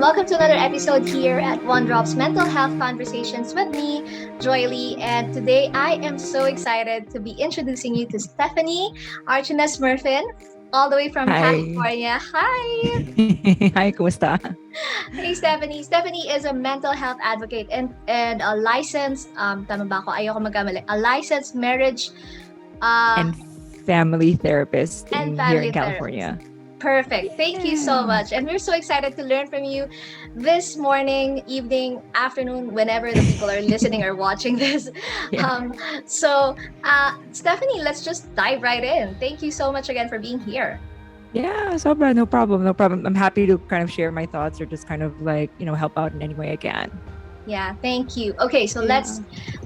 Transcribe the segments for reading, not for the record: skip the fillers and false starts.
welcome to another episode here at One Drop's Mental Health Conversations with me, Joy Lee. And today I am so excited to be introducing you to Stephanie Archinas-Murphin, all the way from Hi. California. Hi! Hi, kumusta? Hey, Stephanie. Stephanie is a mental health advocate and a licensed, tama ba ako? Ayoko magkamali. A licensed marriage uh, And family therapist and here family in therapist. California. Perfect. Thank you so Yeah. much. And we're so excited to learn from you this morning, evening, afternoon, whenever the people are listening or watching this. Yeah. Um, Stephanie, let's just dive right in. Thank you so much again for being here. Yeah, sobra, no problem, no problem. I'm happy to kind of share my thoughts or just kind of like, help out in any way I can. Yeah, thank you. Okay, so Yeah.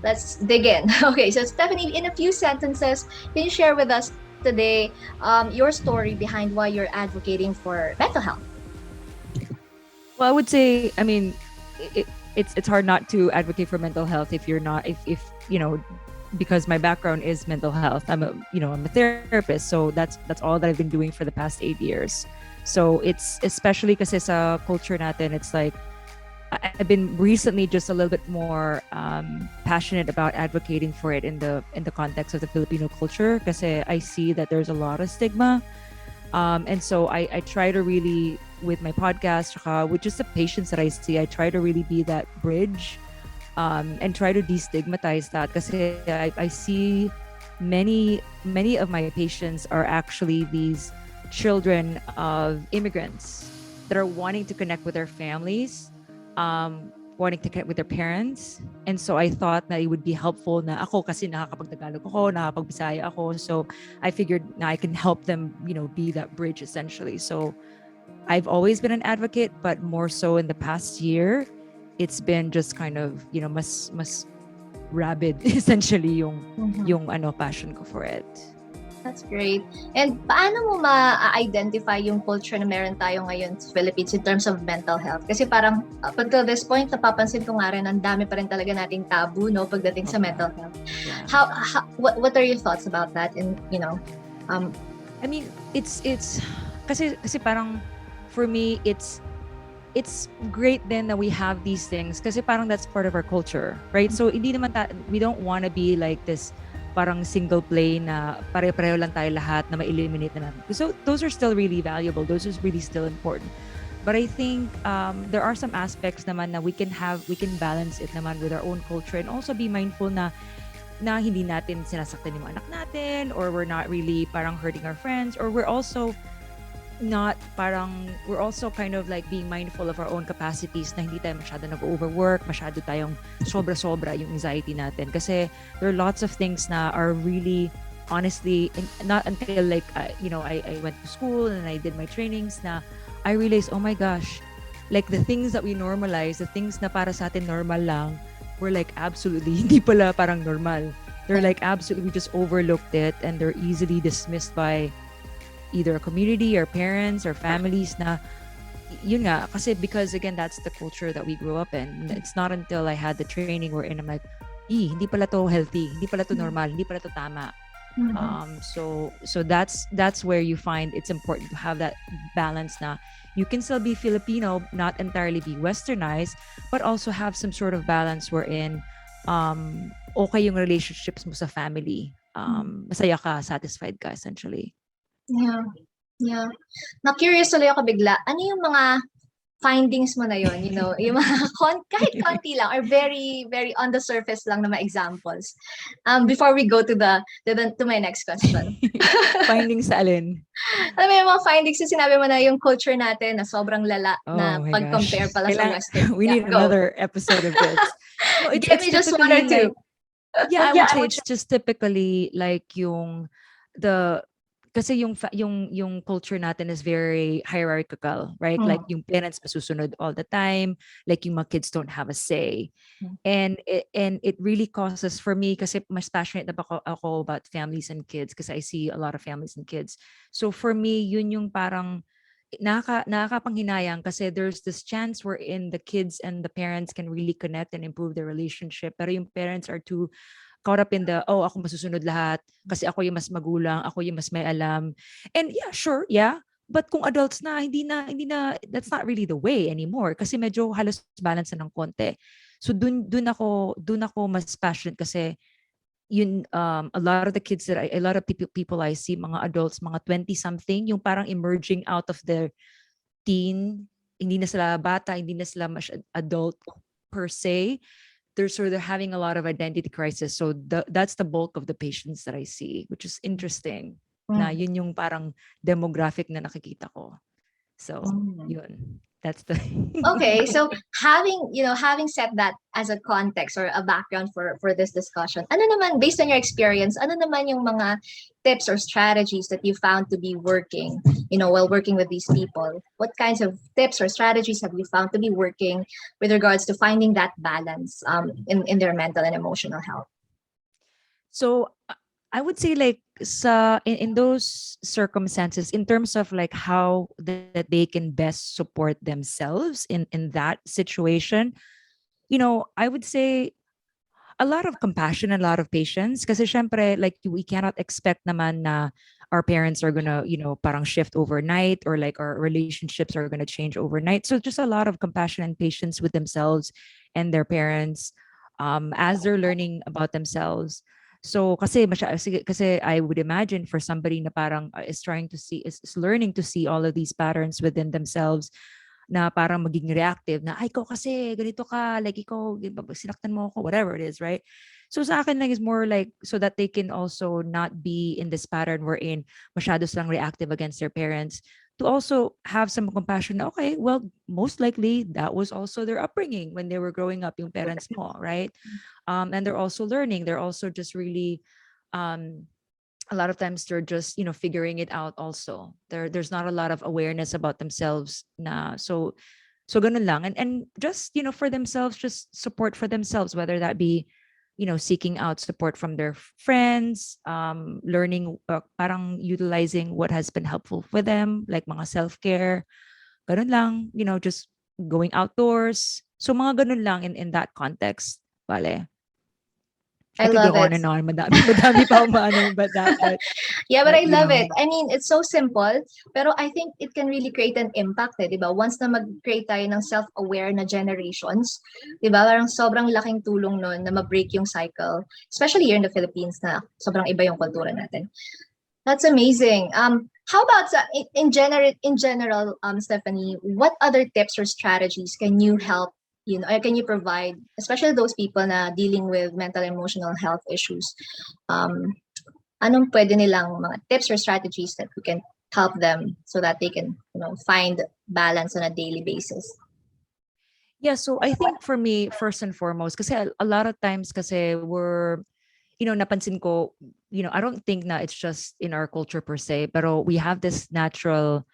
let's dig in. Okay, so Stephanie, in a few sentences, can you share with us today your story behind why you're advocating for mental health? Well, I would say, I mean, it's hard not to advocate for mental health if you're not because my background is mental health. I'm a therapist, so that's all that I've been doing for the past 8 years. So it's especially kasi sa culture natin, it's like I've been recently just a little bit more passionate about advocating for it in the context of the Filipino culture because I see that there's a lot of stigma, and so I try to really with my podcast, with just the patients that I see, I try to really be that bridge, and try to destigmatize that because I see many of my patients are actually these children of immigrants that are wanting to connect with their families, wanting to connect with their parents. And so I thought that it would be helpful na ako kasi nakakapag-Tagalog ako, nakakapag-Bisaya ako. So I figured na I can help them, be that bridge essentially. So I've always been an advocate, but more so in the past year, it's been just kind of, mas rabid essentially Mhm. yung passion ko for it. That's great. And paano mo ma-identify yung culture na meron tayo ngayon sa Philippines in terms of mental health? Kasi parang up until this point, napapansin ko nga rin, ang dami pa rin talaga nating taboo, no, pagdating sa Sobra. mental health. Yeah. What are your thoughts about that? And, um, I mean, it's kasi parang for me it's great then that we have these things kasi parang that's part of our culture, right? So hindi naman we don't want to be like this parang single play na pare-pareho lang tayo lahat na ma-eliminate na natin. So those are still really valuable. Those are really still important. But I think there are some aspects naman na we can balance it naman with our own culture and also be mindful na hindi natin sinasaktan yung mga anak natin or we're not really parang hurting our friends or we're also kind of like being mindful of our own capacities na hindi tayo masyado nag-overwork, masyado tayong sobra-sobra yung anxiety natin. Kasi there are lots of things na are really, honestly, not until like, I went to school and I did my trainings na I realized, oh my gosh, like the things that we normalize, the things na para sa atin normal lang, were like absolutely, hindi pala parang normal. They're like absolutely, we just overlooked it and they're easily dismissed by either a community or parents or families na yun nga kasi because again that's the culture that we grew up in. It's not until I had the training wherein I'm like hindi pala to healthy, hindi pala to normal, hindi pala to tama. So that's where you find it's important to have that balance na you can still be Filipino, not entirely be westernized, but also have some sort of balance wherein okay yung relationships mo sa family, masaya ka, satisfied ka essentially. yeah, yeah. Na-curious tuloy ako bigla. Ano yung mga findings mo na yon, yung mga kahit konti lang or very very on the surface lang na mga examples. Before we go to my next question. Findings sa alin? Alam mo yung mga findings na sinabi mo na yung culture natin na sobrang lala Oh na my gosh. pag-compare pala sa Western. We Yeah, need go. another episode of this. No, Give it's me just one or typically two. like, yeah, I would say it's just typically like the kasi yung culture natin is very hierarchical, right? Like yung parents masusunod all the time, like yung mga kids don't have a say. And it really causes for me kasi mas passionate na ako about families and kids because I see a lot of families and kids. So for me, yun yung parang nakakapanghinayang kasi there's this chance wherein the kids and the parents can really connect and improve their relationship. Pero yung parents are too caught up in the, ako masusunod lahat kasi ako yung mas magulang, ako yung mas may alam. And yeah, sure, yeah. But kung adults na, hindi na, that's not really the way anymore. Kasi medyo halos balance na ng konti. So dun ako mas passionate kasi yun, a lot of the kids a lot of people I see, mga adults, mga 20 something, yung parang emerging out of their teen, hindi na sila bata, hindi na sila mas adult per se. They're having a lot of identity crisis. So that's the bulk of the patients that I see, which is interesting. Na Mm. yun yung parang demographic na nakikita ko. So, Mm. yun. That's the Okay, so having set that as a context or a background for this discussion, ano naman, based on your experience, ano naman yung mga tips or strategies that you found to be working, while working with these people? What kinds of tips or strategies have you found to be working with regards to finding that balance in their mental and emotional health? So I would say like in those circumstances, in terms of like how that they can best support themselves in that situation, I would say a lot of compassion, a lot of patience. Kasi syempre, like we cannot expect naman na our parents are gonna, parang shift overnight, or like our relationships are gonna change overnight. So just a lot of compassion and patience with themselves and their parents, as they're learning about themselves. So kasi I would imagine for somebody na parang is learning to see all of these patterns within themselves, na parang maging reactive na, ay, ikaw kasi, ganito ka, like, ikaw, sinaktan mo ako, whatever it is, right? So sa akin lang is more like, so that they can also not be in this pattern wherein masyado silang reactive against their parents, to also have some compassion na, okay, well, most likely, that was also their upbringing when they were growing up, yung parents mo, right? And they're also learning, they're also just really, um, a lot of times they're just figuring it out also. There's not a lot of awareness about themselves na, so ganun lang, and just for themselves, just support for themselves, whether that be seeking out support from their friends, learning, parang utilizing what has been helpful for them, like mga self-care, ganun lang, just going outdoors, so mga ganun lang in that context, vale. I I could go love on it. and on. Madami pa akong maano, but Yeah, but but I love it. I mean, it's so simple, pero I think it can really create an impact, di ba? Once na mag-create tayo ng self-aware na generations, di ba? Parang sobrang laking tulong nun na ma-break yung cycle, especially here in the Philippines na sobrang iba yung kultura natin. That's amazing. How about in general, Stephanie, what other tips or strategies can you help, or can you provide, especially those people na dealing with mental and emotional health issues? Um, Anong pwede nilang mga tips or strategies that we can help them so that they can, find balance on a daily basis? yeah, so I think for me, first and foremost, kasi a lot of times kasi we're, napansin ko, I don't think na it's just in our culture per se, pero we have this natural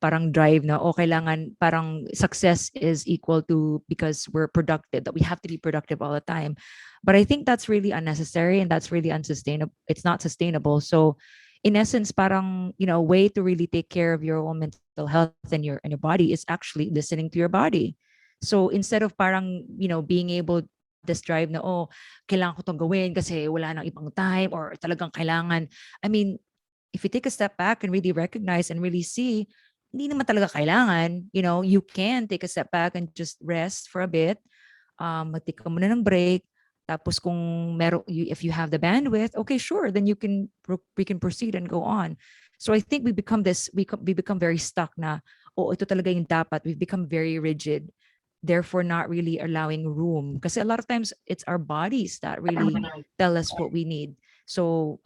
parang drive na, kailangan, parang success is equal to, because we're productive, that we have to be productive all the time. But I think that's really unnecessary, and that's really unsustainable. It's not sustainable. So in essence, parang, a way to really take care of your own mental health and your body is actually listening to your body. So instead of parang, being able to have this drive na, kailangan ko tong gawin kasi wala nang ibang time, or talagang kailangan. I mean, if you take a step back and really recognize and really see, hindi naman talaga kailangan. You can take a step back and just rest for a bit. Mag-take ka muna ng break. Tapos kung if you have the bandwidth, okay, sure, then we can proceed and go on. So I think we become very stuck na, ito talaga yung dapat. We've become very rigid, therefore not really allowing room. Kasi a lot of times it's our bodies that really tell us what we need. So,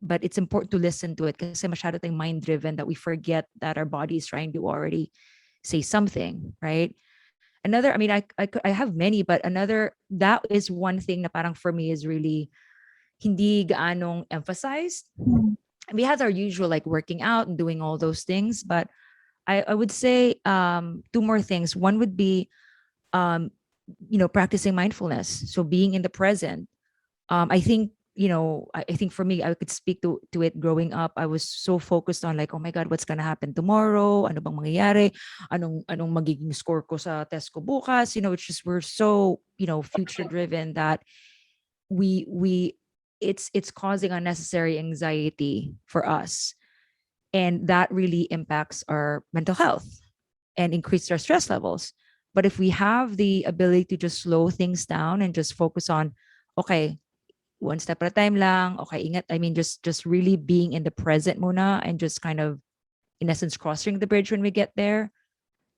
but it's important to listen to it kasi masyado tayong mind-driven that we forget that our body is trying to already say something, right? Another, I mean, I have many, but another, that is one thing na parang for me is really hindi gaanong emphasized. We have our usual like working out and doing all those things, but I would say two more things. One would be, practicing mindfulness. So being in the present. I think, I think for me, I could speak to it growing up. I was so focused on like, oh my God, what's gonna happen tomorrow? Ano bang mangyayari? Anong magiging score ko sa test ko bukas? It's just, we're so, future driven that we it's causing unnecessary anxiety for us. And that really impacts our mental health and increase our stress levels. But if we have the ability to just slow things down and just focus on, okay, one step at a time lang, okay, ingat, I mean, just really being in the present muna and just kind of, in essence, crossing the bridge when we get there,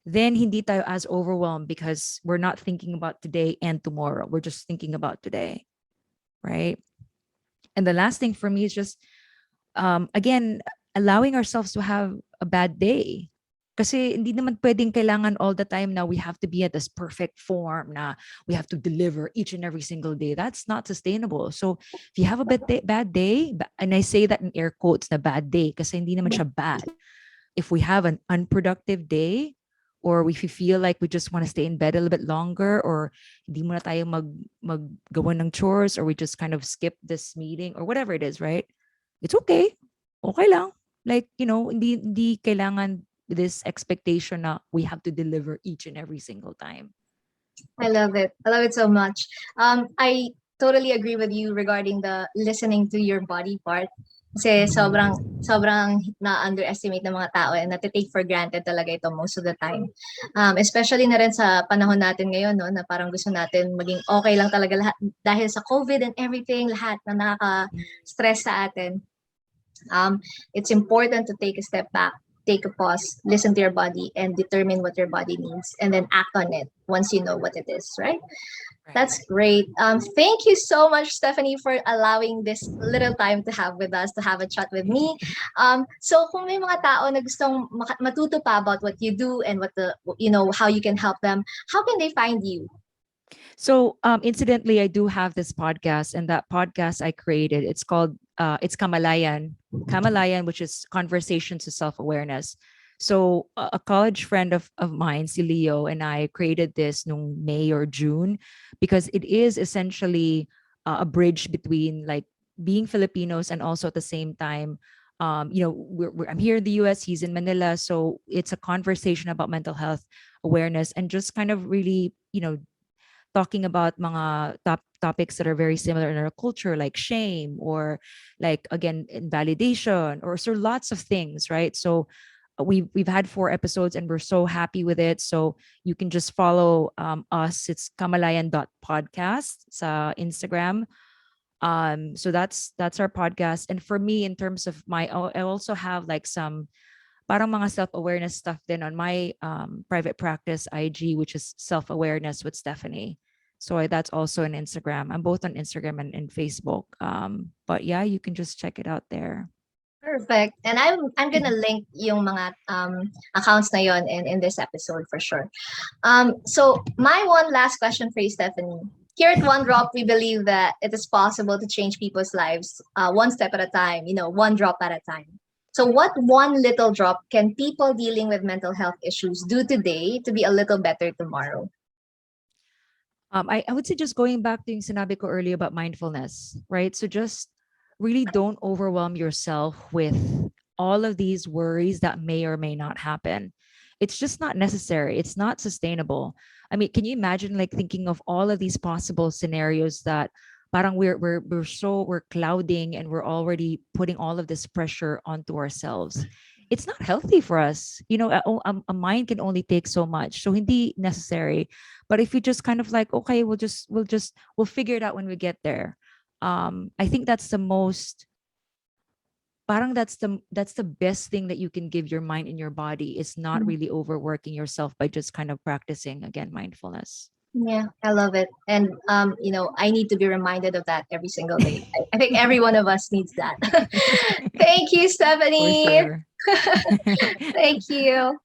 then hindi tayo as overwhelmed because we're not thinking about today and tomorrow. We're just thinking about today, right? And the last thing for me is just, again, allowing ourselves to have a bad day. Kasi hindi naman pwedeng kailangan all the time na we have to be at this perfect form na we have to deliver each and every single day. That's not sustainable. So if you have a bad day, and I say that in air quotes na bad day kasi hindi naman siya bad. If we have an unproductive day, or if we feel like we just want to stay in bed a little bit longer, or hindi mo na tayo maggawa ng chores, or we just kind of skip this meeting or whatever it is, right? It's okay. Okay lang. Like, hindi kailangan this expectation na we have to deliver each and every single time. I love it. I love it so much. I totally agree with you regarding the listening to your body part. Kasi sobrang na-underestimate ng mga tao and nati-take for granted talaga ito most of the time. Especially na rin sa panahon natin ngayon, no, na parang gusto natin maging okay lang talaga lahat dahil sa COVID and everything, lahat na nakaka-stress sa atin. It's important to take a step back, take a pause, listen to your body, and determine what your body needs, and then act on it once you know what it is, right? That's great. Thank you so much, Stephanie, for allowing this little time to have with us, to have a chat with me. So kung may mga tao na gustong matuto pa about what you do and how you can help them, how can they find you? So, incidentally, I do have this podcast, and that podcast I created, it's called, it's Kamalayan, which is Conversations to Self-Awareness. So a college friend of mine, si Leo, and I created this nung May or June because it is essentially a bridge between like being Filipinos and also at the same time, I'm here in the US, he's in Manila. So it's a conversation about mental health awareness and just kind of really, talking about mga topics that are very similar in our culture, like shame or like, again, invalidation or so lots of things, right? So we've had 4 episodes and we're so happy with it. So you can just follow us. It's kamalayan.podcast sa Instagram. So that's our podcast. And for me, in terms of I also have like some parang mga self-awareness stuff then on my private practice IG, which is Self-Awareness with Stephanie. So that's also on Instagram. I'm both on Instagram and Facebook. But yeah, you can just check it out there. Perfect. And I'm gonna link yung mga accounts na yon in this episode for sure. So my one last question for you, Stephanie. Here at One Drop, we believe that it is possible to change people's lives one step at a time, one drop at a time. So what one little drop can people dealing with mental health issues do today to be a little better tomorrow? I would say just going back to yung sinabi ko earlier about mindfulness, right? So just really don't overwhelm yourself with all of these worries that may or may not happen. It's just not necessary. It's not sustainable. I mean, can you imagine like thinking of all of these possible scenarios that parang we're clouding and we're already putting all of this pressure onto ourselves. It's not healthy for us. A mind can only take so much. So hindi necessary. But if you just kind of like, okay, we'll figure it out when we get there. I think that's the most that's the best thing that you can give your mind and your body is not really overworking yourself by just kind of practicing again mindfulness. Yeah, I love it. And I need to be reminded of that every single day. I think every one of us needs that. Thank you, Stephanie. For sure. Thank you.